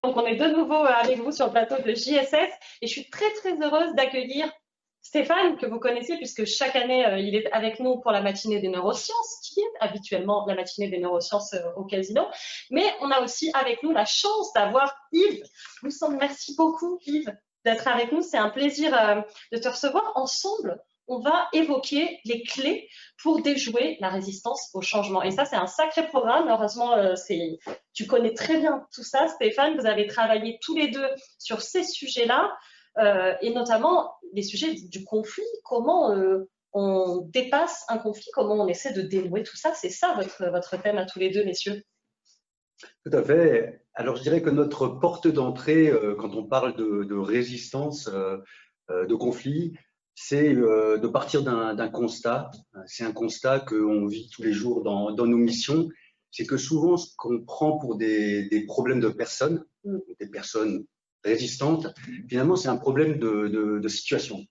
Donc, on est de nouveau avec vous sur le plateau de JSS et je suis très, très heureuse d'accueillir Stéphane, que vous connaissez puisque chaque année, il est avec nous pour la matinée des neurosciences, qui est habituellement la matinée des neurosciences au Casino. Mais on a aussi avec nous la chance d'avoir Yves. Merci beaucoup, Yves, d'être avec nous. C'est un plaisir de te recevoir. Ensemble, on va évoquer les clés pour déjouer la résistance au changement. Et ça, c'est un sacré programme. Heureusement, tu connais très bien tout ça, Stéphane. Vous avez travaillé tous les deux sur ces sujets-là, et notamment les sujets du conflit. Comment on dépasse un conflit, comment on essaie de dénouer tout ça. C'est ça votre thème à tous les deux, messieurs. Tout à fait. Alors, je dirais que notre porte d'entrée, quand on parle de résistance, de conflit, c'est de partir d'un constat. C'est un constat qu'on vit tous les jours dans nos missions. C'est que souvent, ce qu'on prend pour des problèmes de personnes, des personnes résistantes, finalement, c'est un problème de situation.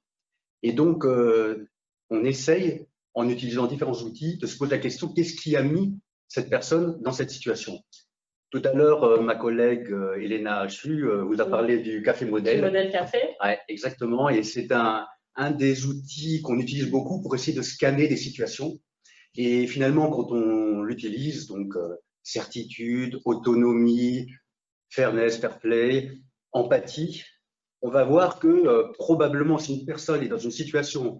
Et donc, on essaye, en utilisant différents outils, de se poser la question, qu'est-ce qui a mis cette personne dans cette situation? Tout à l'heure, ma collègue Elena Hachu vous a parlé du café modèle. Du modèle café. Ouais, exactement. Et c'est un des outils qu'on utilise beaucoup pour essayer de scanner des situations. Et finalement, quand on l'utilise, donc certitude, autonomie, fairness, fair play, empathie, on va voir que probablement si une personne est dans une situation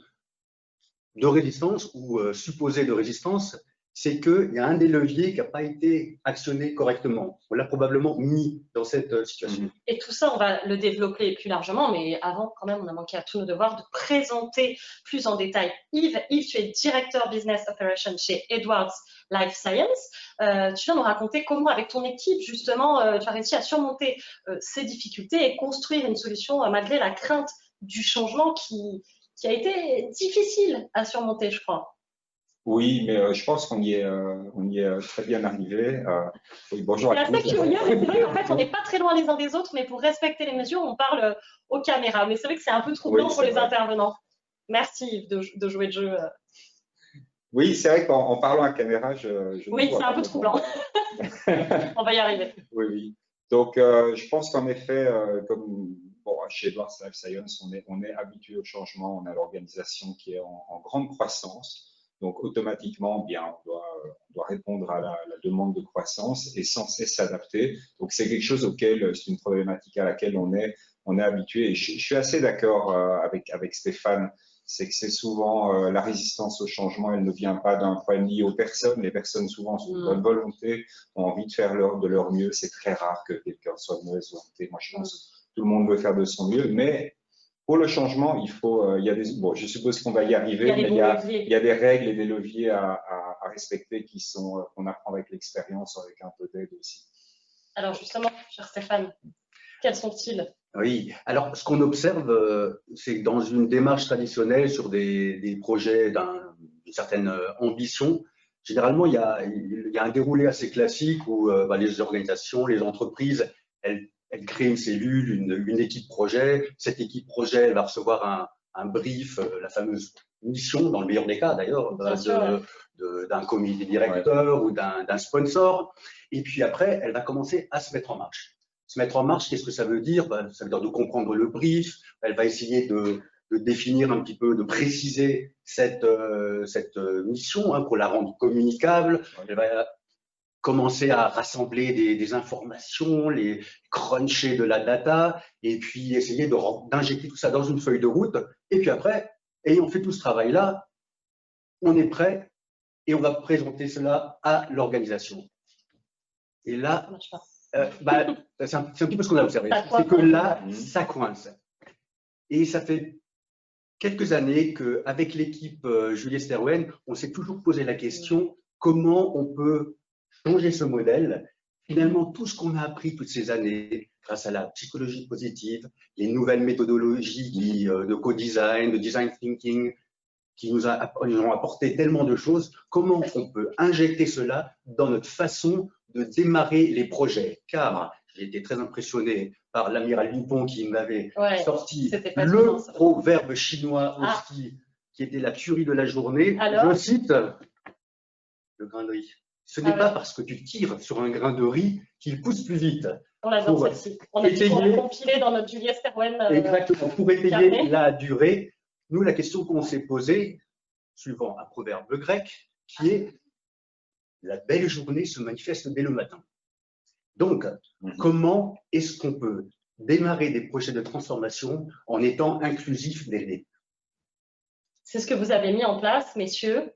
de résistance ou supposée de résistance, c'est qu'il y a un des leviers qui n'a pas été actionné correctement. On l'a probablement mis dans cette situation. Et tout ça, on va le développer plus largement, mais avant, quand même, on a manqué à tous nos devoirs de présenter plus en détail Yves. Yves, tu es directeur Business Operations chez Edwards Life Science. Tu viens nous raconter comment, avec ton équipe, justement, tu as réussi à surmonter ces difficultés et construire une solution malgré la crainte du changement qui a été difficile à surmonter, je crois. Oui, mais je pense qu'on y est très bien arrivé. Oui, bonjour à tous. C'est assez curieux, mais c'est vrai qu'en fait, on n'est pas très loin les uns des autres, mais pour respecter les mesures, on parle aux caméras. Mais c'est vrai que c'est un peu troublant pour les intervenants. Merci de jouer le jeu. Oui, c'est vrai qu'en parlant à caméra, oui, c'est un peu troublant. On va y arriver. Oui, oui. Donc, je pense qu'en effet, comme chez Edwards Life Science, on est habitué au changement. On a l'organisation qui est en grande croissance. Donc, automatiquement, bien, on doit répondre à la demande de croissance et sans cesse s'adapter. Donc, c'est quelque chose c'est une problématique à laquelle on est habitué. Et je suis assez d'accord avec Stéphane. C'est que c'est souvent la résistance au changement, elle ne vient pas d'un problème lié aux personnes. Les personnes, souvent, sont de bonne volonté, ont envie de faire de leur mieux. C'est très rare que quelqu'un soit de mauvaise volonté. Moi, je pense que tout le monde veut faire de son mieux, mais pour le changement, il y a je suppose qu'on va y arriver, mais il y a des règles et des leviers à respecter qu'on apprend avec l'expérience, avec un peu d'aide aussi. Alors justement, cher Stéphane, quels sont-ils? Oui, alors ce qu'on observe, c'est que dans une démarche traditionnelle sur des projets d'une certaine ambition, généralement, il y a un déroulé assez classique où les organisations, les entreprises, elles créent une cellule, une équipe projet. Cette équipe projet, elle va recevoir un brief, la fameuse mission, dans le meilleur des cas d'ailleurs, d'un comité directeur ou d'un sponsor. Et puis après, elle va commencer à se mettre en marche. Se mettre en marche, qu'est-ce que ça veut dire? Ça veut dire de comprendre le brief. Elle va essayer de définir un petit peu, de préciser cette mission pour la rendre communicable. Elle va commencer à rassembler des informations, les cruncher de la data, et puis essayer d'injecter tout ça dans une feuille de route. Et puis après, ayant fait tout ce travail-là, on est prêt et on va présenter cela à l'organisation. Et là, c'est un petit peu ce qu'on a observé. C'est que là, ça coince. Et ça fait quelques années qu'avec l'équipe Juliet Sterwen, on s'est toujours posé la question comment on peut changer ce modèle. Finalement, tout ce qu'on a appris toutes ces années, grâce à la psychologie positive, les nouvelles méthodologies de co-design, de design thinking, qui nous ont apporté tellement de choses, comment on peut injecter cela dans notre façon de démarrer les projets. Car j'ai été très impressionné par l'amiral Dupont qui m'avait sorti le proverbe chinois aussi, qui était la tuerie de la journée. Je cite le grain de riz. Ce n'est pas parce que tu tires sur un grain de riz qu'il pousse plus vite. On l'adore celle-ci. On a dit qu'on l'a compilée dans notre Juliette Sterwen. Exactement. Pour étayer la durée, nous, la question qu'on s'est posée, suivant un proverbe grec, qui est « la belle journée se manifeste dès le matin ». Donc, comment est-ce qu'on peut démarrer des projets de transformation en étant inclusif dès le début? C'est ce que vous avez mis en place, messieurs,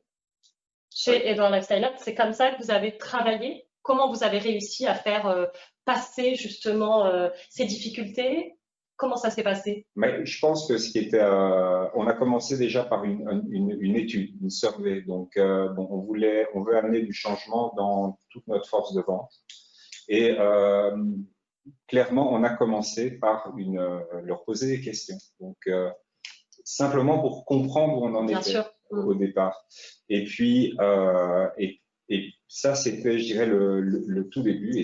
chez Edouard Lifestyle Lab. C'est comme ça que vous avez travaillé. Comment vous avez réussi à faire passer justement ces difficultés? Comment ça s'est passé? Mais je pense que ce qui était, on a commencé déjà par une étude, une survey. Donc, bon, on veut amener du changement dans toute notre force de vente. Et clairement, on a commencé par leur poser des questions. Donc, simplement pour comprendre où on en était au départ. Et puis, et ça, c'était, je dirais, le tout début. Et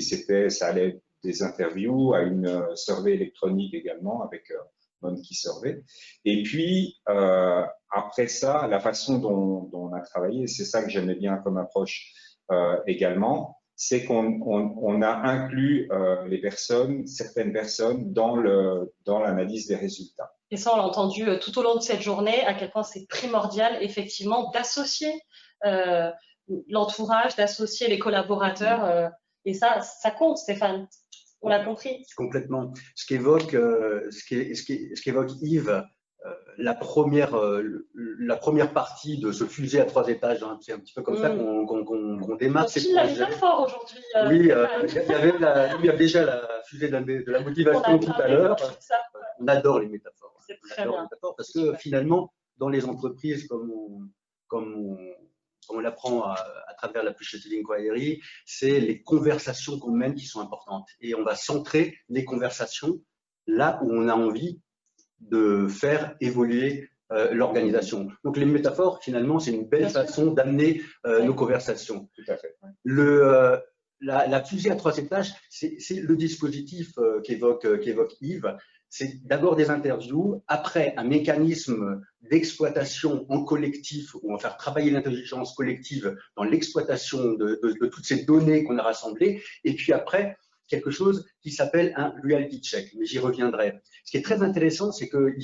ça allait des interviews à une survey électronique également avec Monkey Survey. Et puis, après ça, la façon dont on a travaillé, c'est ça que j'aimais bien comme approche également, c'est qu'on a inclus certaines personnes dans l'analyse des résultats. Et ça, on l'a entendu tout au long de cette journée, à quel point c'est primordial, effectivement, d'associer l'entourage, d'associer les collaborateurs. Et ça compte, Stéphane. On l'a compris. Complètement. Ce qu'évoque Yves, la première partie de ce fusée à 3 étages, hein, c'est un petit peu comme ça qu'on démarre ces projets. La métaphore aujourd'hui. Oui, il y a déjà la fusée de la motivation tout à l'heure. On adore les métaphores. C'est très bien. Parce que finalement, dans les entreprises, comme on l'apprend à travers l'Appreciated Inquiry, c'est les conversations qu'on mène qui sont importantes. Et on va centrer les conversations là où on a envie de faire évoluer l'organisation. Donc les métaphores, finalement, c'est une belle façon d'amener nos conversations. Tout à fait. La fusée à 3 étages, c'est le dispositif qu'évoque Yves. C'est d'abord des interviews, après un mécanisme d'exploitation en collectif, où on va faire travailler l'intelligence collective dans l'exploitation de toutes ces données qu'on a rassemblées, et puis après, quelque chose qui s'appelle un reality check, mais j'y reviendrai. Ce qui est très intéressant, c'est que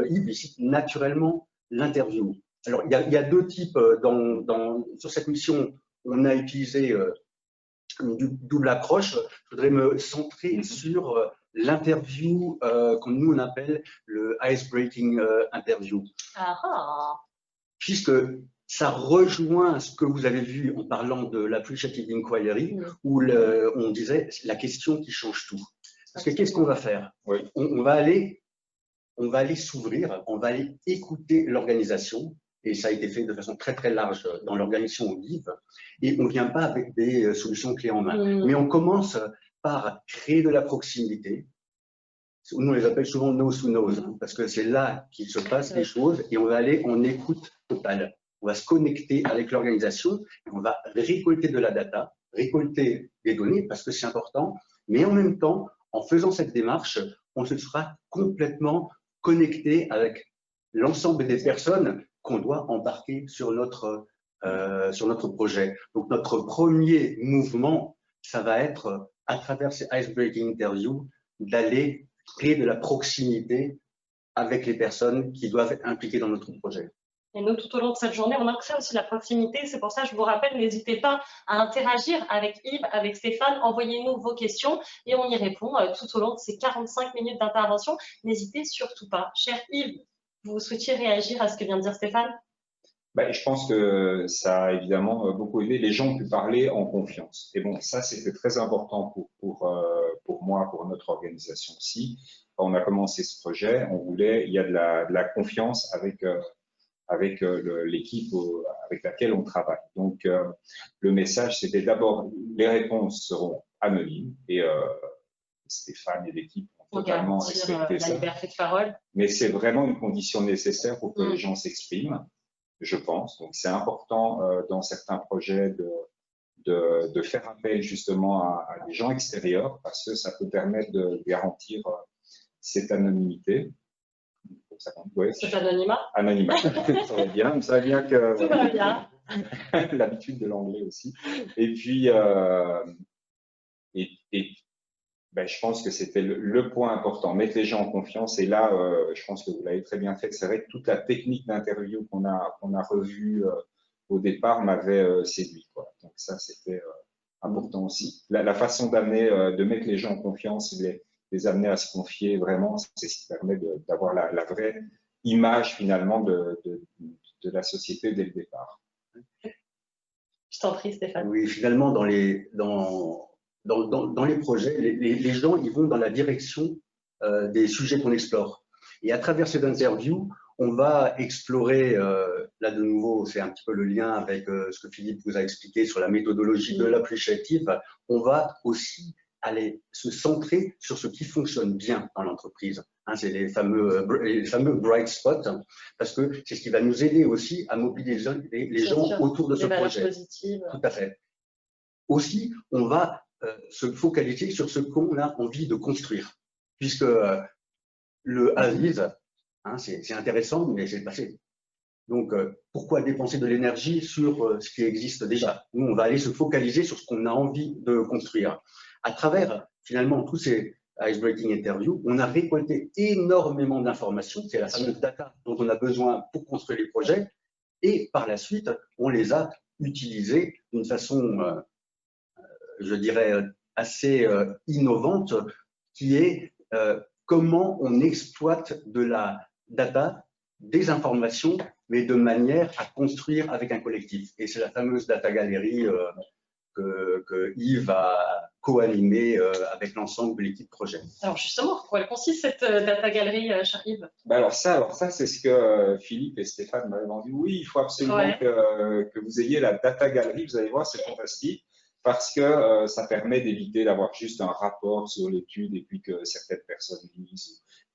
Yves cite naturellement l'interview. Alors, il y a 2 types sur cette mission. On a utilisé une double approche. Je voudrais me centrer sur l'interview que nous on appelle le ice-breaking interview. Puisque ça rejoint ce que vous avez vu en parlant de l'Appreciated Inquiry, où on disait la question qui change tout. Parce que qu'est-ce qu'on va faire? On va aller s'ouvrir, on va aller écouter l'organisation, et ça a été fait de façon très très large dans l'organisation au Yves, et on ne vient pas avec des solutions clés en main. Mais on commence par créer de la proximité. Nous, on les appelle souvent nose to nose, parce que c'est là qu'il se passe les choses, et on va aller en écoute totale. On va se connecter avec l'organisation, on va récolter de la data, récolter des données, parce que c'est important, mais en même temps, en faisant cette démarche, on se sera complètement connecté avec l'ensemble des personnes qu'on doit embarquer sur notre projet. Donc, notre premier mouvement, ça va être, à travers ces ice-breaking interviews, d'aller créer de la proximité avec les personnes qui doivent être impliquées dans notre projet. Et nous, tout au long de cette journée, on a créé aussi la proximité. C'est pour ça que je vous rappelle, n'hésitez pas à interagir avec Yves, avec Stéphane. Envoyez-nous vos questions et on y répond tout au long de ces 45 minutes d'intervention. N'hésitez surtout pas. Cher Yves, vous souhaitiez réagir à ce que vient de dire Stéphane? Je pense que ça a évidemment beaucoup aidé. Les gens ont pu parler en confiance. Et bon, ça, c'était très important pour moi, pour notre organisation aussi. Quand on a commencé ce projet, il y a de la confiance avec l'équipe avec laquelle on travaille. Donc, le message, c'était d'abord, les réponses seront anonymes et Stéphane et l'équipe ont totalement respecté ça. La liberté de parole. Mais c'est vraiment une condition nécessaire pour que les gens s'expriment, je pense. Donc, c'est important dans certains projets de faire appel justement à des gens extérieurs parce que ça peut permettre de garantir cette anonymité. Cet anonymat. Anonymat, ça va bien. Ça va bien que. Tout va bien. L'habitude de l'anglais aussi. Et puis, Ben, je pense que c'était le point important, mettre les gens en confiance. Et là, je pense que vous l'avez très bien fait. C'est vrai que toute la technique d'interview qu'on a revue au départ m'avait séduit, quoi. Donc ça, c'était important aussi. La façon d'amener, de mettre les gens en confiance, les amener à se confier vraiment, c'est ce qui permet d'avoir la vraie image finalement de la société dès le départ. Je t'en prie, Stéphane. Oui, finalement, dans les projets, les gens ils vont dans la direction des sujets qu'on explore. Et à travers cette interview, on va explorer, là de nouveau, c'est un petit peu le lien avec ce que Philippe vous a expliqué sur la méthodologie de l'appreciative, on va aussi aller se centrer sur ce qui fonctionne bien dans l'entreprise. Hein, c'est les fameux bright spots, parce que c'est ce qui va nous aider aussi à mobiliser les gens autour de ce projet. Positives. Tout à fait. Aussi, on va se focaliser sur ce qu'on a envie de construire, puisque le as-is, hein, c'est intéressant, mais c'est le passé. Donc, pourquoi dépenser de l'énergie sur ce qui existe déjà? Nous, on va aller se focaliser sur ce qu'on a envie de construire. À travers, finalement, tous ces icebreaking interviews, on a récolté énormément d'informations. C'est la fameuse data dont on a besoin pour construire les projets. Et par la suite, on les a utilisées d'une façon, je dirais, assez innovante, qui est comment on exploite de la data, des informations, mais de manière à construire avec un collectif. Et c'est la fameuse data gallery que Yves a co-animée avec l'ensemble de l'équipe projet. Alors justement, en quoi elle consiste cette data gallery, cher Yves? Alors ça c'est ce que Philippe et Stéphane m'avaient vendu. Oui, il faut absolument que vous ayez la data gallery. Vous allez voir, c'est fantastique. Parce que ça permet d'éviter d'avoir juste un rapport sur l'étude et puis que certaines personnes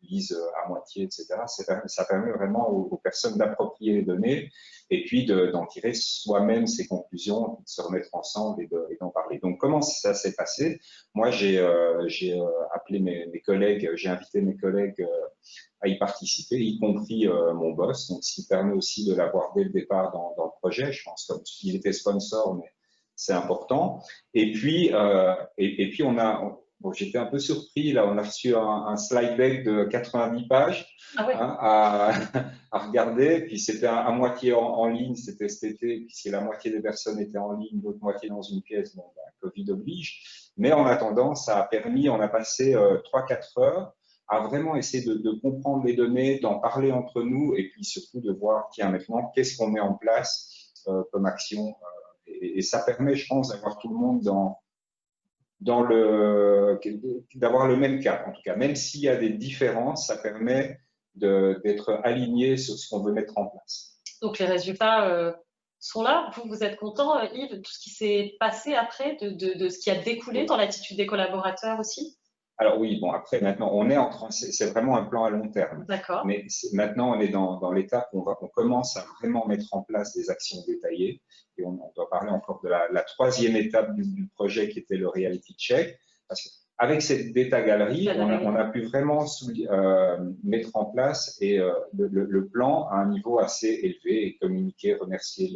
lisent à moitié, etc. Ça permet vraiment aux personnes d'approprier les données et puis d'en tirer soi-même ses conclusions, de se remettre ensemble et d'en parler. Donc, comment ça s'est passé? Moi, j'ai appelé mes collègues, j'ai invité mes collègues à y participer, y compris mon boss, donc ce qui permet aussi de l'avoir dès le départ dans le projet. Je pense qu'il était sponsor, mais c'est important. Et puis j'étais un peu surpris, là, on a reçu un slide deck de 90 pages à regarder, puis c'était à moitié en ligne, c'était cet été, puisque la moitié des personnes étaient en ligne, l'autre moitié dans une pièce, bon, Covid oblige. Mais en attendant, ça a permis, on a passé 3-4 heures à vraiment essayer de comprendre les données, d'en parler entre nous, et puis surtout de voir, tiens, maintenant, qu'est-ce qu'on met en place comme action et ça permet, je pense, d'avoir tout le monde d'avoir le même cap, en tout cas. Même s'il y a des différences, ça permet d'être aligné sur ce qu'on veut mettre en place. Donc, les résultats sont là. Vous êtes content, Yves, de tout ce qui s'est passé après, de ce qui a découlé dans l'attitude des collaborateurs aussi? Alors oui, bon, après, maintenant, c'est vraiment un plan à long terme. D'accord. Mais maintenant, on est dans l'étape où on commence à vraiment mettre en place des actions détaillées. Et on doit parler encore de la troisième étape du projet qui était le reality check. Parce qu'avec cette data galerie, on a pu vraiment mettre en place le plan à un niveau assez élevé et communiquer, remercier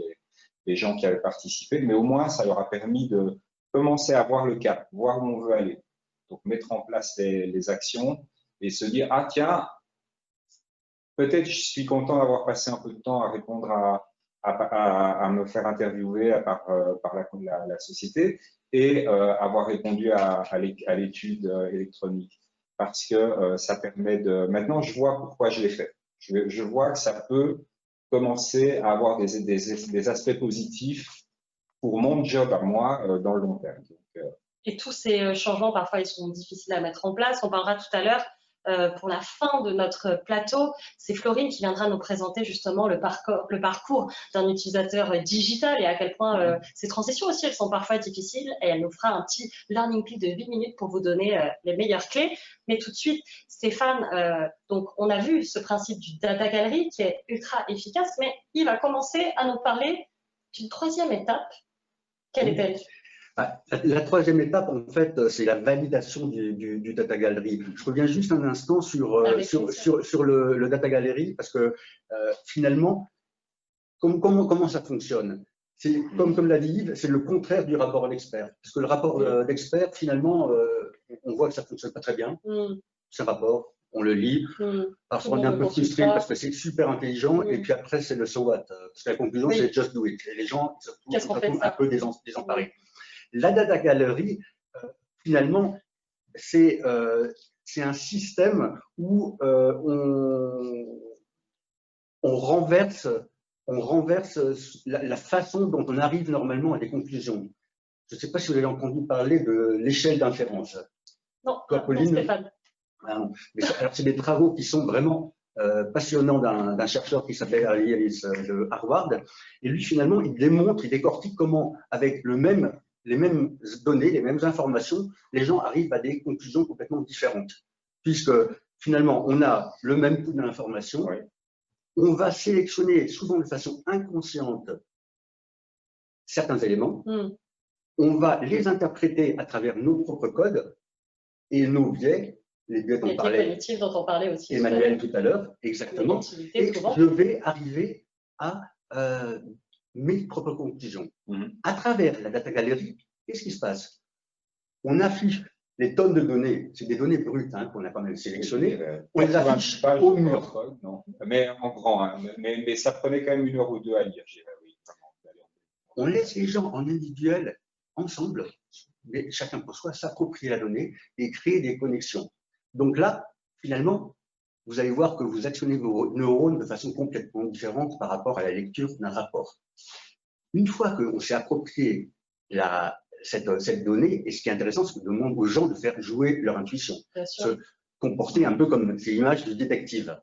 les gens qui avaient participé. Mais au moins, ça leur a permis de commencer à voir le cap, voir où on veut aller. Donc, mettre en place les actions et se dire, ah tiens, peut-être je suis content d'avoir passé un peu de temps à répondre à me faire interviewer par la société et avoir répondu à l'étude électronique. Parce que ça permet de… Maintenant, je vois pourquoi je l'ai fait. Je vois que ça peut commencer à avoir des aspects positifs pour mon job à moi dans le long terme. Donc, et tous ces changements, parfois, ils sont difficiles à mettre en place. On parlera tout à l'heure, pour la fin de notre plateau, c'est Florine qui viendra nous présenter justement le parcours d'un utilisateur digital et à quel point ces transitions aussi, elles sont parfois difficiles. Et elle nous fera un petit learning clip de 8 minutes pour vous donner les meilleures clés. Mais tout de suite, Stéphane, donc on a vu ce principe du data gallery qui est ultra efficace, mais il va commencer à nous parler d'une troisième étape. Quelle est-elle? La troisième étape, en fait, c'est la validation du data gallery. Je reviens juste un instant sur le data gallery parce que finalement, comment ça fonctionne? C'est comme l'a dit Yves, c'est le contraire du rapport d'expert. Parce que le rapport d'expert, finalement, on voit que ça ne fonctionne pas très bien. Ce rapport, on le lit. Parfois, on est un peu frustré parce que c'est super intelligent. Et puis après, c'est le so what. Parce que la conclusion, c'est just do it. Et les gens se trouvent un peu désemparés. La data gallery, finalement, c'est un système où on renverse la façon dont on arrive normalement à des conclusions. Je ne sais pas si vous avez entendu parler de l'échelle d'inférence. Non, toi, Pauline, Stéphane. Alors, c'est des travaux qui sont vraiment passionnants d'un chercheur qui s'appelle Ali Ellis de Harvard. Et lui, finalement, il décortique comment, avec les mêmes données, les mêmes informations, les gens arrivent à des conclusions complètement différentes. Puisque, finalement, on a le même type d'information. On va sélectionner, souvent de façon inconsciente, certains éléments. On va les interpréter à travers nos propres codes et nos biais, les biais dont on parlait aussi. Emmanuel tout à l'heure, exactement. Et je vais arriver à mes propres conclusions. À travers la data gallery, qu'est-ce qui se passe? On affiche les tonnes de données, c'est des données brutes qu'on a quand même sélectionnées, on les affiche au mur. Non, mais en grand, mais ça prenait quand même 1 heure ou 2 à lire. On laisse les gens en individuel, ensemble, mais chacun pour soi, s'approprier la donnée et créer des connexions. Donc là, finalement, vous allez voir que vous actionnez vos neurones de façon complètement différente par rapport à la lecture d'un rapport. Une fois qu'on s'est approprié cette donnée, et ce qui est intéressant, c'est qu'on demande aux gens de faire jouer leur intuition, se comporter un peu comme ces images de détective.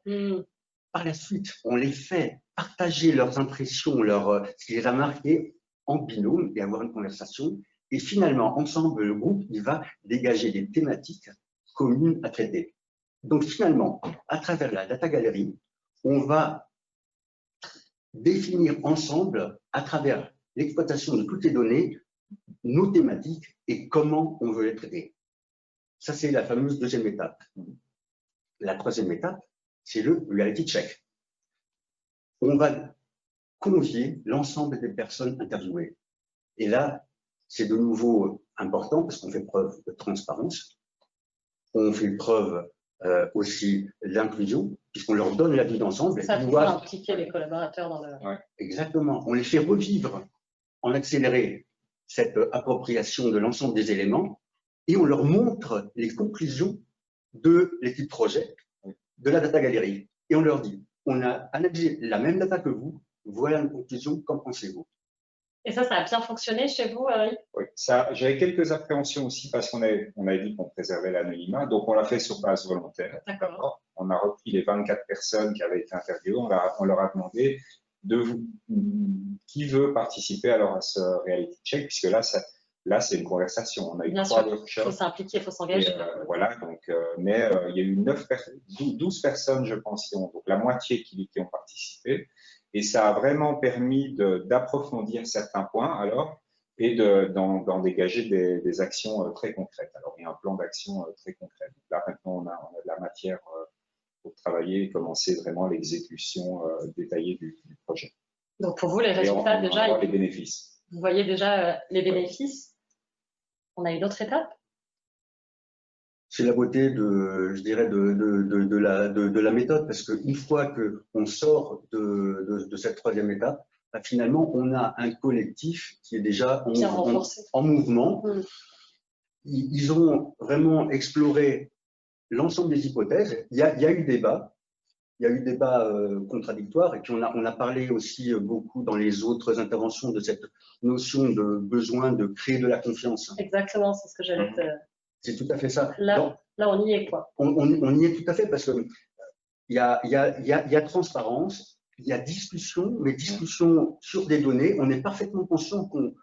Par la suite, on les fait partager leurs impressions, ce qui les a marqués en binôme et avoir une conversation. Et finalement, ensemble, le groupe, il va dégager des thématiques communes à traiter. Donc finalement, à travers la data gallery, on va définir ensemble, à travers l'exploitation de toutes les données, nos thématiques et comment on veut les traiter. Ça, c'est la fameuse deuxième étape. La troisième étape, c'est le reality check. On va convier l'ensemble des personnes interviewées. Et là, c'est de nouveau important parce qu'on fait preuve de transparence. On fait preuve aussi d'inclusion, puisqu'on leur donne la vue d'ensemble. Ça va impliquer les collaborateurs dans le… Exactement. On les fait revivre en accéléré cette appropriation de l'ensemble des éléments et on leur montre les conclusions de l'équipe projet de la data gallery. Et on leur dit, on a analysé la même data que vous, voilà une conclusion, qu'en pensez-vous? Et ça a bien fonctionné chez vous, Henri? Oui, j'avais quelques appréhensions aussi parce qu'on avait dit qu'on préservait l'anonymat, donc on l'a fait sur base volontaire. D'accord. On a repris les 24 personnes qui avaient été interviewées, on leur a demandé qui veut participer alors à ce reality check, puisque là c'est une conversation. On a eu bien 3 sûr, workshops. Il faut s'impliquer, il faut s'engager. Voilà, donc, mais il y a eu 12 personnes, je pense, donc la moitié qui ont participé. Et ça a vraiment permis d'approfondir certains points alors et d'en dégager des actions très concrètes. Alors, il y a un plan d'action très concret. Donc là, maintenant, on a de la matière pour travailler et commencer vraiment l'exécution détaillée du projet. Donc, pour vous, les résultats, déjà… les bénéfices. Vous voyez déjà les bénéfices. On a une autre étape. C'est la beauté je dirais, de la méthode, parce qu'une fois qu'on sort de cette troisième étape, finalement, on a un collectif qui est déjà en mouvement. Ils ont vraiment exploré l'ensemble des hypothèses. Il y a eu débat. Il y a eu débat contradictoire, et puis on a parlé aussi beaucoup dans les autres interventions de cette notion de besoin de créer de la confiance. Exactement, c'est ce que j'allais te… C'est tout à fait ça. Là, on y est, quoi. On y est tout à fait parce qu'il y a transparence, il y a discussion, mais discussion sur des données. On est parfaitement conscient qu'on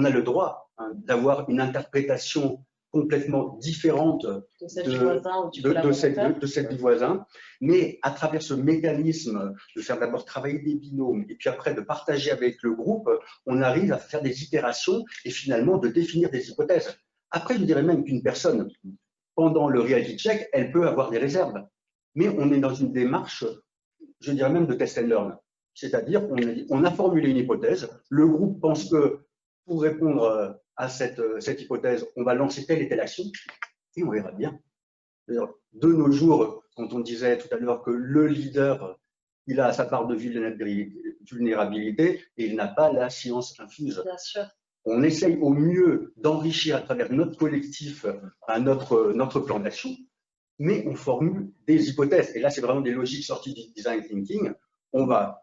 a le droit d'avoir une interprétation complètement différente de celle du voisin, mais à travers ce mécanisme de faire d'abord travailler des binômes et puis après de partager avec le groupe, on arrive à faire des itérations et finalement de définir des hypothèses. Après, je dirais même qu'une personne, pendant le reality check, elle peut avoir des réserves. Mais on est dans une démarche, je dirais même de test and learn. C'est-à-dire qu'on a formulé une hypothèse, le groupe pense que pour répondre à cette hypothèse, on va lancer telle et telle action, et on verra bien. De nos jours, quand on disait tout à l'heure que le leader, il a sa part de vulnérabilité et il n'a pas la science infuse. Bien sûr. On essaye au mieux d'enrichir à travers notre collectif notre plan d'action, mais on formule des hypothèses. Et là, c'est vraiment des logiques sorties du design thinking. On va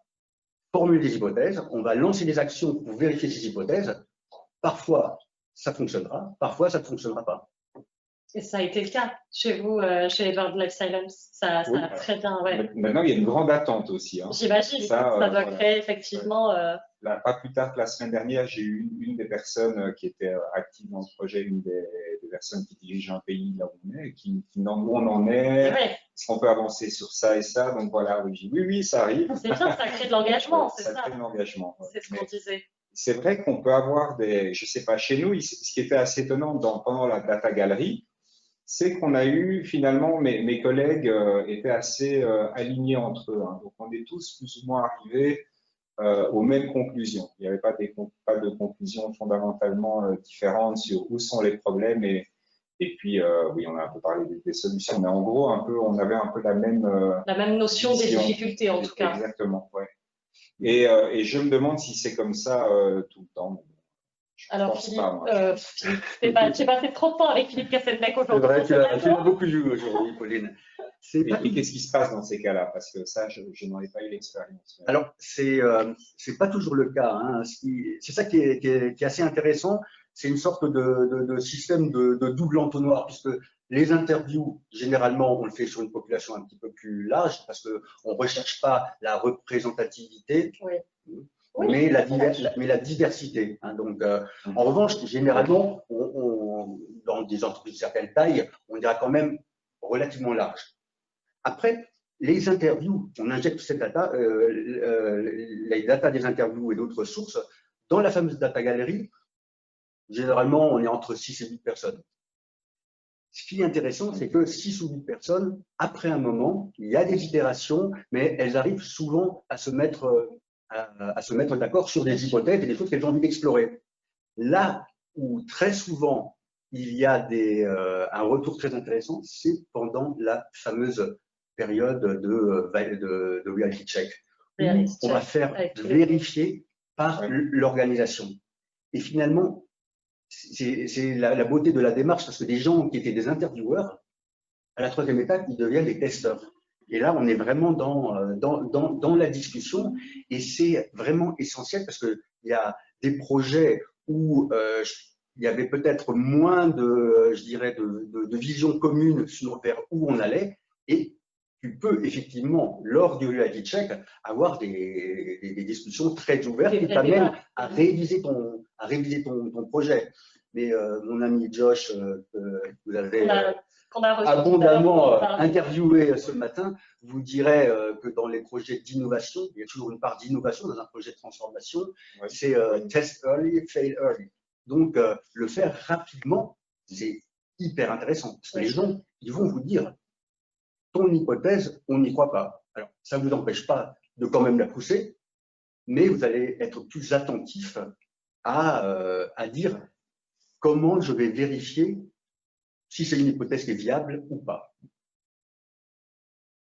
formuler des hypothèses, on va lancer des actions pour vérifier ces hypothèses. Parfois, ça fonctionnera, parfois, ça ne fonctionnera pas. Et ça a été le cas chez vous, chez Edward Life Science. Ça Oui. a très bien, ouais. Maintenant, il y a une grande attente aussi. Hein. J'imagine, ça doit voilà. créer effectivement… Là, pas plus tard que la semaine dernière, j'ai eu une des personnes qui était active dans ce projet, une des personnes qui dirige un pays là où on est, qui où on en est, ouais. est-ce qu'on peut avancer sur ça et ça. Donc voilà, oui, oui, ça arrive. C'est bien, ça crée de l'engagement, c'est ça. Ça crée de l'engagement. Ouais. C'est ce qu'on disait. C'est vrai qu'on peut avoir je sais pas, chez nous, ce qui était assez étonnant pendant la Data Gallery, c'est qu'on a eu finalement, mes collègues étaient assez alignés entre eux. Hein. Donc on est tous plus ou moins arrivés aux mêmes conclusions. Il n'y avait pas de conclusions fondamentalement différentes sur où sont les problèmes et puis, oui, on a un peu parlé des solutions, mais en gros, on avait un peu la même notion des difficultés, en tout cas. Exactement, ouais. Et je me demande si c'est comme ça tout le temps. Alors, Philippe, j'ai passé trop de temps avec Philippe Castelnec aujourd'hui. C'est vrai, tu m'as beaucoup joué aujourd'hui, Pauline. Et qu'est-ce qui se passe dans ces cas-là? Parce que ça, je n'en ai pas eu l'expérience. Alors, c'est pas toujours le cas. Hein. C'est ça qui est assez intéressant. C'est une sorte de système de double entonnoir, puisque les interviews, généralement, on le fait sur une population un petit peu plus large, parce qu'on ne recherche pas la représentativité. Oui. Mais la diversité. Hein. Donc, en revanche, généralement, dans des entreprises de certaine taille, on dira quand même relativement large. Après, les interviews, on injecte cette data, les data des interviews et d'autres sources dans la fameuse data gallery. Généralement, on est entre 6 et 8 personnes. Ce qui est intéressant, c'est que 6 ou 8 personnes, après un moment, il y a des itérations, mais elles arrivent souvent à se mettre d'accord sur des hypothèses et des choses qu'elles ont envie d'explorer. Là où très souvent il y a un retour très intéressant, c'est pendant la fameuse période de reality check. On va faire vérifier par l'organisation. Et finalement, c'est la beauté de la démarche, parce que des gens qui étaient des intervieweurs, à la troisième étape, ils deviennent des testeurs. Et là, on est vraiment dans la discussion et c'est vraiment essentiel parce qu'il y a des projets où il y avait peut-être moins de vision commune vers où on allait et tu peux effectivement, lors du reality check, avoir des discussions très ouvertes qui t'amènent à réviser ton projet. Mais mon ami Josh, vous avez abondamment interviewé ce matin, vous dirait que dans les projets d'innovation, il y a toujours une part d'innovation dans un projet de transformation, c'est test early, fail early. Donc, le faire rapidement, c'est hyper intéressant. Parce que les gens, ils vont vous dire, ton hypothèse, on n'y croit pas. Alors, ça ne vous empêche pas de quand même la pousser, mais vous allez être plus attentif à dire comment je vais vérifier si c'est une hypothèse qui est viable ou pas.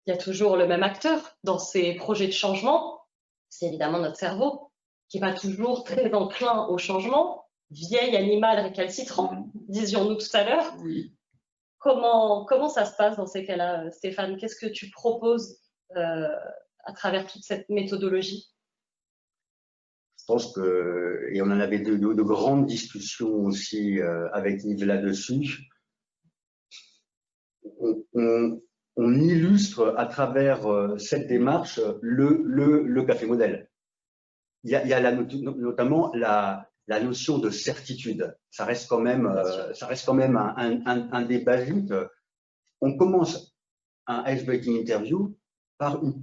Il y a toujours le même acteur dans ces projets de changement, c'est évidemment notre cerveau, qui n'est pas toujours très enclin au changement, vieil animal récalcitrant, disions-nous tout à l'heure. Oui. Comment ça se passe dans ces cas-là, Stéphane? Qu'est-ce que tu proposes à travers toute cette méthodologie? Je pense que, et on en avait de grandes discussions aussi avec Yves là-dessus, on illustre à travers cette démarche le café modèle. Il y a notamment la notion de certitude. Ça reste quand même un des basiques. On commence un ice-breaking interview par une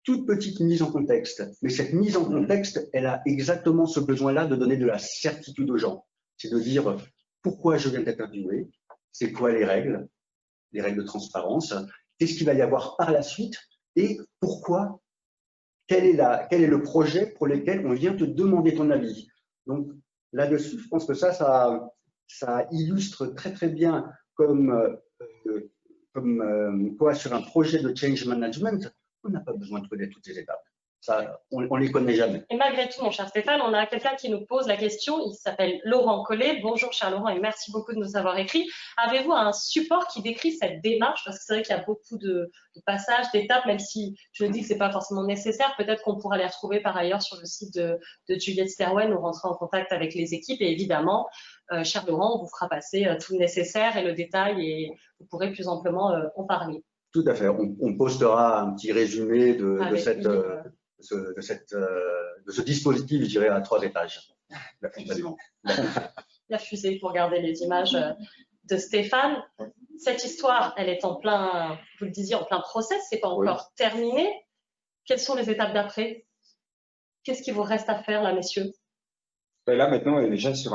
toute petite mise en contexte. Mais cette mise en contexte, elle a exactement ce besoin-là de donner de la certitude aux gens. C'est de dire pourquoi je viens t'interviewer, c'est quoi les règles de transparence, qu'est-ce qu'il va y avoir par la suite et pourquoi quel est le projet pour lequel on vient te demander ton avis. Donc là-dessus, je pense que ça illustre très très bien comme quoi sur un projet de change management, on n'a pas besoin de connaître toutes les étapes. Ça, on les connaît jamais. Et malgré tout, mon cher Stéphane, on a quelqu'un qui nous pose la question. Il s'appelle Laurent Collet. Bonjour, cher Laurent, et merci beaucoup de nous avoir écrit. Avez-vous un support qui décrit cette démarche? Parce que c'est vrai qu'il y a beaucoup de passages, d'étapes, même si je dis que c'est pas forcément nécessaire. Peut-être qu'on pourra les retrouver par ailleurs sur le site de Juliette Sterwen ou rentrer en contact avec les équipes. Et évidemment, cher Laurent, on vous fera passer tout le nécessaire et le détail et vous pourrez plus amplement en parler. Tout à fait. On postera un petit résumé de ce dispositif, je dirais, à 3 étages. La fusée pour garder les images de Stéphane. Cette histoire, elle est en plein, vous le disiez, en plein process, c'est pas encore terminé. Quelles sont les étapes d'après? Qu'est-ce qu'il vous reste à faire là, messieurs? Là, maintenant, on est déjà sur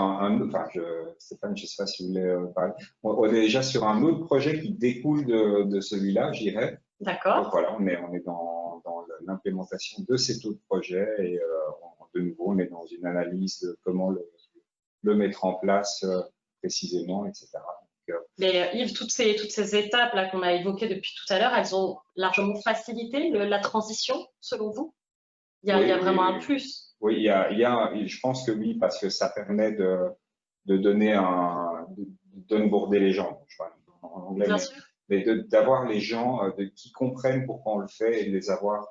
Stéphane, je ne sais pas si vous voulez parler. On est déjà sur un autre projet qui découle de celui-là, je dirais. D'accord. Donc voilà, on est dans l'implémentation de ces autres projets et de nouveau, on est dans une analyse de comment le mettre en place précisément, etc. Mais Yves, toutes ces étapes là qu'on a évoquées depuis tout à l'heure, elles ont largement facilité la transition, selon vous? Il y a vraiment un plus. Oui, je pense que oui, parce que ça permet de bourder les gens, je crois, en anglais, mais d'avoir les gens qui comprennent pourquoi on le fait et de les avoir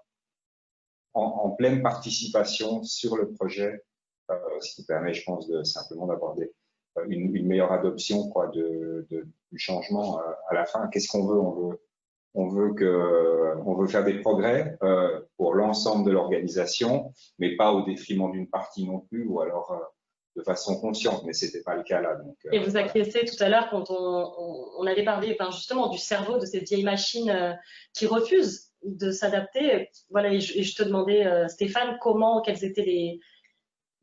en pleine participation sur le projet, ce qui permet, je pense, simplement d'avoir une meilleure adoption du changement à la fin. Qu'est-ce qu'on veut? On veut faire des progrès pour l'ensemble de l'organisation, mais pas au détriment d'une partie non plus, ou alors de façon consciente, mais c'était pas le cas là. Donc, et vous acquiescez tout à l'heure quand on allait parler justement du cerveau de cette vieille machine qui refuse de s'adapter. Voilà, et je te demandais, Stéphane, quelles étaient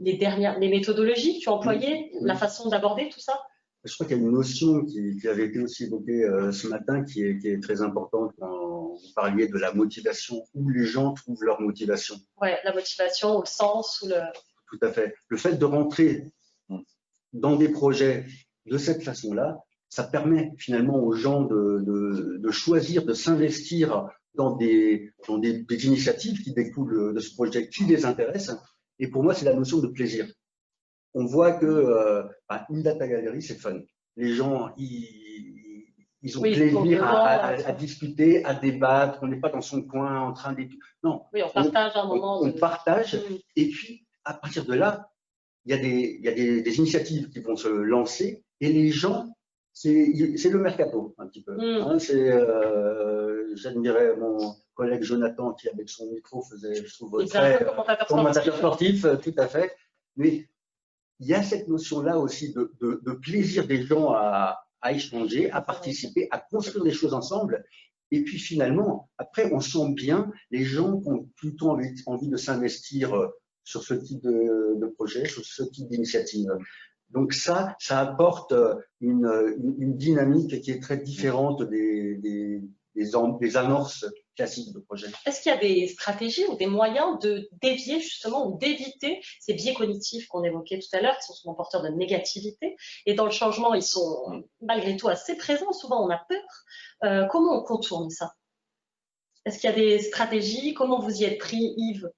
les méthodologies que tu employais, la façon d'aborder tout ça? Je crois qu'il y a une notion qui avait été aussi évoquée ce matin qui est très importante quand vous parliez de la motivation, où les gens trouvent leur motivation. Oui, la motivation ou le sens. Tout à fait. Le fait de rentrer dans des projets de cette façon-là, ça permet finalement aux gens de choisir, de s'investir dans des initiatives qui découlent de ce projet, qui les intéressent. Et pour moi, c'est la notion de plaisir. On voit que une data galerie, c'est fun. Les gens, ils ont plaisir à discuter, à débattre. On n'est pas dans son coin en train d'étudier. Non. Oui, on partage un moment. On partage. Et puis, à partir de là, il y a des initiatives qui vont se lancer. Et les gens, c'est le mercato, un petit peu. Hein, j'admirais mon collègue Jonathan qui, avec son micro, faisait, je trouve, très commentateur sportif, tout à fait. Mais il y a cette notion-là aussi de plaisir des gens à échanger, à participer, à construire des choses ensemble. Et puis finalement, après, on sent bien les gens qui ont plutôt envie de s'investir sur ce type de projet, sur ce type d'initiative. Donc ça apporte une dynamique qui est très différente des amorces classiques de projet. Est-ce qu'il y a des stratégies ou des moyens de dévier justement ou d'éviter ces biais cognitifs qu'on évoquait tout à l'heure, qui sont souvent porteurs de négativité, et dans le changement, ils sont malgré tout assez présents, souvent on a peur. Comment on contourne ça? Est-ce qu'il y a des stratégies? Comment vous y êtes pris, Yves,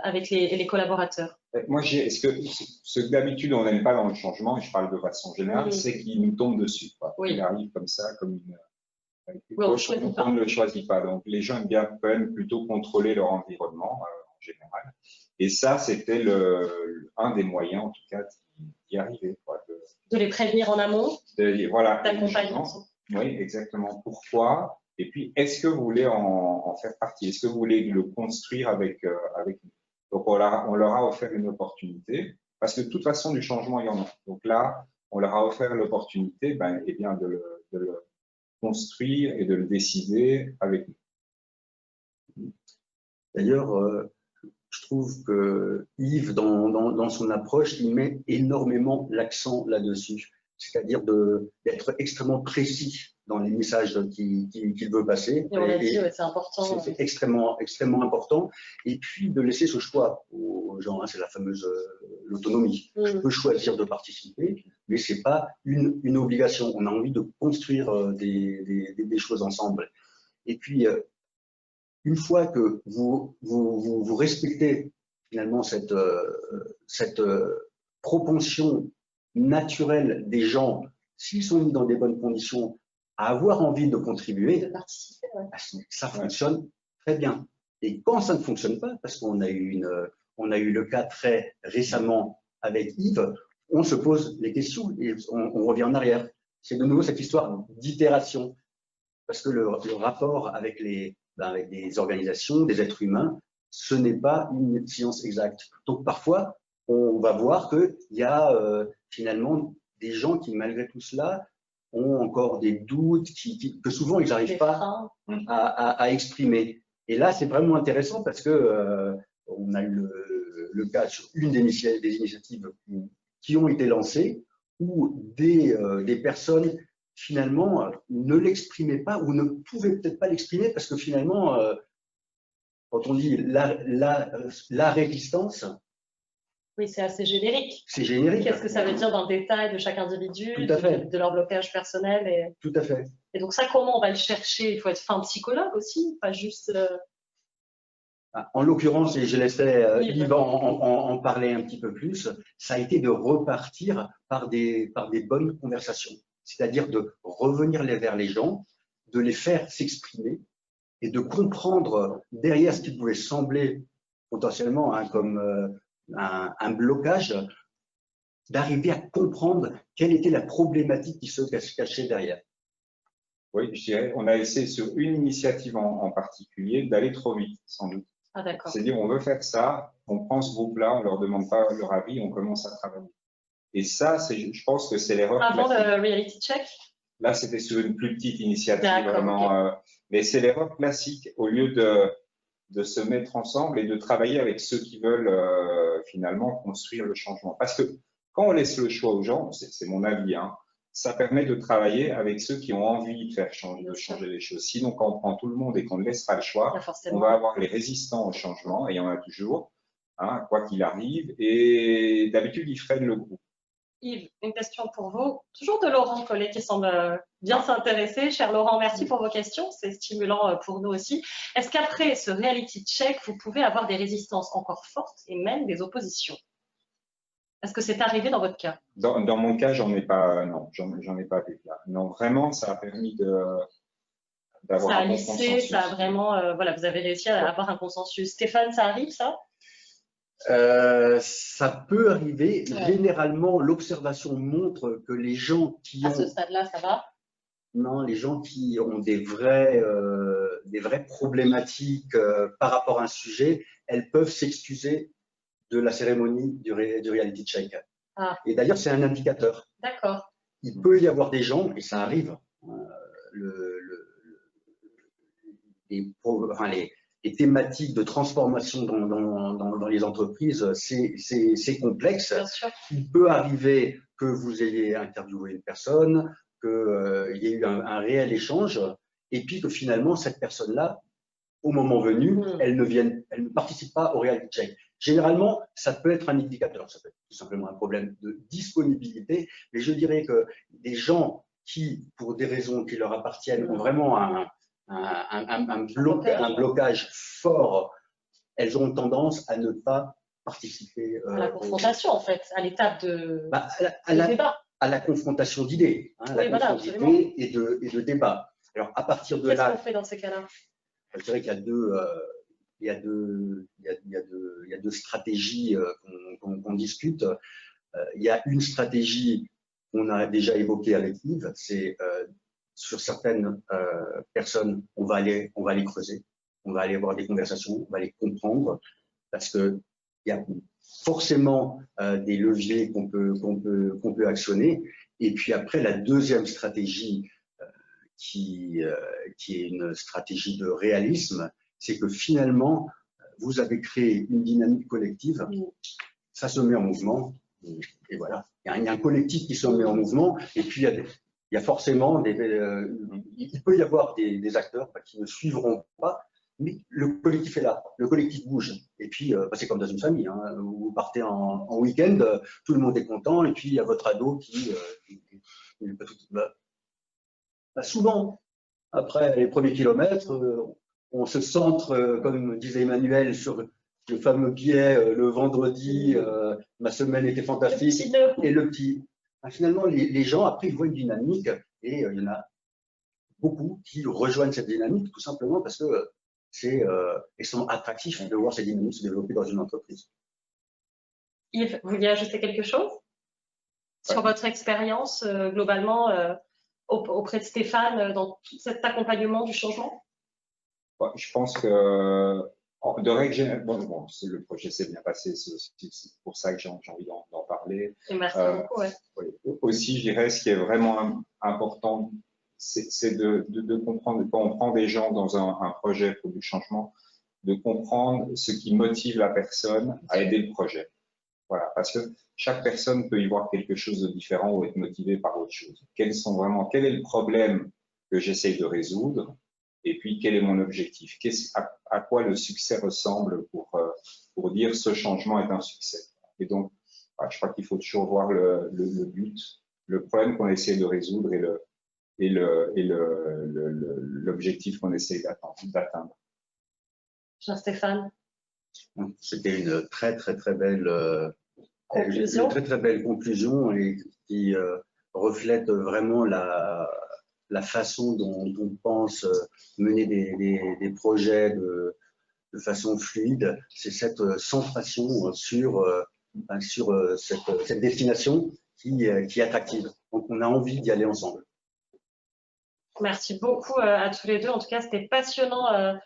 avec les collaborateurs? Moi, ce que d'habitude on n'aime pas dans le changement, et je parle de façon générale, c'est qu'il nous tombe dessus. Il arrive comme ça, comme une… Oui, on ne le choisit pas. Donc, les gens aiment bien quand même plutôt contrôler leur environnement en général. Et ça, c'était un des moyens, en tout cas, d'y arriver. De les prévenir en amont, voilà, d'accompagnement. Oui, exactement. Pourquoi? Et puis, est-ce que vous voulez en faire partie? Est-ce que vous voulez le construire avec nous? Donc, on leur a offert une opportunité, parce que de toute façon, du changement, il y en a. Donc là, on leur a offert l'opportunité de le construire et de le décider avec nous. D'ailleurs, je trouve que Yves, dans son approche, il met énormément l'accent là-dessus, c'est-à-dire d'être extrêmement précis dans les messages qu'il veut passer. Et on l'a dit, ouais, c'est important. C'est extrêmement, extrêmement important. Et puis de laisser ce choix aux gens, hein, c'est la fameuse l'autonomie. Je peux choisir de participer, mais c'est pas une obligation. On a envie de construire des choses ensemble. Et puis, une fois que vous respectez finalement cette propension naturelle des gens, s'ils sont mis dans des bonnes conditions, à avoir envie de contribuer, de participer, ouais. Ça fonctionne très bien. Et quand ça ne fonctionne pas, parce qu'on a eu le cas très récemment avec Yves, on se pose les questions et on revient en arrière. C'est de nouveau cette histoire d'itération. Parce que le rapport avec des organisations, des êtres humains, ce n'est pas une science exacte. Donc parfois, on va voir qu'il y a finalement des gens qui, malgré tout cela, ont encore des doutes, que souvent ils n'arrivent pas à exprimer. Et là, c'est vraiment intéressant parce que on a eu le cas sur une des initiatives qui ont été lancées où des personnes finalement ne l'exprimaient pas ou ne pouvaient peut-être pas l'exprimer parce que finalement, quand on dit la résistance, oui, c'est assez générique. C'est générique. Qu'est-ce que ça veut dire dans le détail de chaque individu, Tout à fait. de leur blocage personnel Tout à fait. Et donc ça, comment on va le chercher? Il faut être un psychologue aussi, pas juste… En l'occurrence, et je laisserai Yves en parler un petit peu plus, ça a été de repartir par des bonnes conversations. C'est-à-dire de revenir vers les gens, de les faire s'exprimer et de comprendre derrière ce qui pouvait sembler potentiellement comme un blocage, d'arriver à comprendre quelle était la problématique qui se cachait derrière. Oui, je dirais, on a essayé sur une initiative en particulier d'aller trop vite, sans doute. Ah, d'accord. C'est-à-dire, on veut faire ça, on prend ce groupe-là, on leur demande pas leur avis, on commence à travailler. Et ça, je pense que c'est l'erreur. Avant le reality check? Là, c'était sur une plus petite initiative, vraiment. Okay. Mais c'est l'erreur classique. Au lieu de se mettre ensemble et de travailler avec ceux qui veulent finalement construire le changement. Parce que quand on laisse le choix aux gens, c'est mon avis, hein, ça permet de travailler avec ceux qui ont envie de changer les choses. Sinon, quand on prend tout le monde et qu'on ne laisse pas le choix, on va avoir les résistants au changement, et il y en a toujours, hein, quoi qu'il arrive, et d'habitude, ils freinent le groupe. Yves, une question pour vous, toujours de Laurent Collet qui semble bien s'intéresser. Cher Laurent, merci pour vos questions, c'est stimulant pour nous aussi. Est-ce qu'après ce reality check, vous pouvez avoir des résistances encore fortes et même des oppositions? Est-ce que c'est arrivé dans votre cas? Dans mon cas, j'en ai pas, non, j'en ai pas vu là. Non, vraiment, ça a permis d'avoir un consensus. Ça a lissé, ça a vraiment, voilà, vous avez réussi à avoir un consensus. Stéphane, ça arrive ça? Ça peut arriver. Ouais. Généralement, l'observation montre que les gens qui ont… À ce stade-là, ça va? Non, les gens qui ont des vraies problématiques par rapport à un sujet, elles peuvent s'excuser de la cérémonie du reality check. Ah. Et d'ailleurs, c'est un indicateur. D'accord. Il peut y avoir des gens, et ça arrive, les thématiques de transformation dans les entreprises, c'est complexe. Bien sûr. Il peut arriver que vous ayez interviewé une personne, qu'il y ait eu un réel échange, et puis que finalement, cette personne-là, au moment venu, elle ne participe pas au reality check. Généralement, ça peut être un indicateur, ça peut être tout simplement un problème de disponibilité, mais je dirais que des gens qui, pour des raisons qui leur appartiennent, ont vraiment un blocage fort, elles auront tendance à ne pas participer à la confrontation, en fait, à l'étape de débat. À la confrontation d'idées, hein, oui, la confrontation d'idées et de débat. Alors, à partir de là… Qu'est-ce qu'on fait dans ces cas-là? Je dirais qu'il y a deux stratégies qu'on discute. Il y a une stratégie qu'on a déjà évoquée avec Yves, c'est sur certaines personnes, on va aller creuser, on va aller avoir des conversations, on va les comprendre, parce que il y a forcément des leviers qu'on peut actionner. Et puis après, la deuxième stratégie qui est une stratégie de réalisme, c'est que finalement, vous avez créé une dynamique collective, ça se met en mouvement, et voilà. Il y a un collectif qui se met en mouvement, et puis il y a il y a forcément il peut y avoir des acteurs qui ne suivront pas, mais le collectif est là, le collectif bouge. Et puis, c'est comme dans une famille, hein, vous partez en week-end, tout le monde est content, et puis il y a votre ado qui souvent, après les premiers kilomètres, on se centre, comme disait Emmanuel, sur le fameux billet le vendredi, ma semaine était fantastique, et le petit. Finalement, les gens, après, ils voient une dynamique, et il y en a beaucoup qui rejoignent cette dynamique, tout simplement parce que ils sont attractifs de voir cette dynamique se développer dans une entreprise. Yves, vous vouliez ajouter quelque chose sur votre expérience globalement auprès de Stéphane dans tout cet accompagnement du changement? Je pense que de règle générale, le projet s'est bien passé, c'est pour ça que j'ai envie d'en parler. Et merci beaucoup. Ouais. Oui. Aussi, je dirais, ce qui est vraiment important, c'est de comprendre, quand on prend des gens dans un projet pour du changement, de comprendre ce qui motive la personne à aider le projet. Voilà, parce que chaque personne peut y voir quelque chose de différent ou être motivée par autre chose. Quel est le problème que j'essaye de résoudre? Et puis, quel est mon objectif? À quoi le succès ressemble pour dire ce changement est un succès? Et donc, je crois qu'il faut toujours voir le but, le problème qu'on essaie de résoudre et l'objectif qu'on essaie d'atteindre. Jean-Stéphane? C'était une très belle conclusion. Une très belle conclusion et qui reflète vraiment la façon dont on pense mener des projets de façon fluide. C'est cette centration sur cette destination qui est attractive. Donc, on a envie d'y aller ensemble. Merci beaucoup à tous les deux. En tout cas, c'était passionnant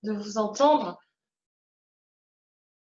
de vous entendre.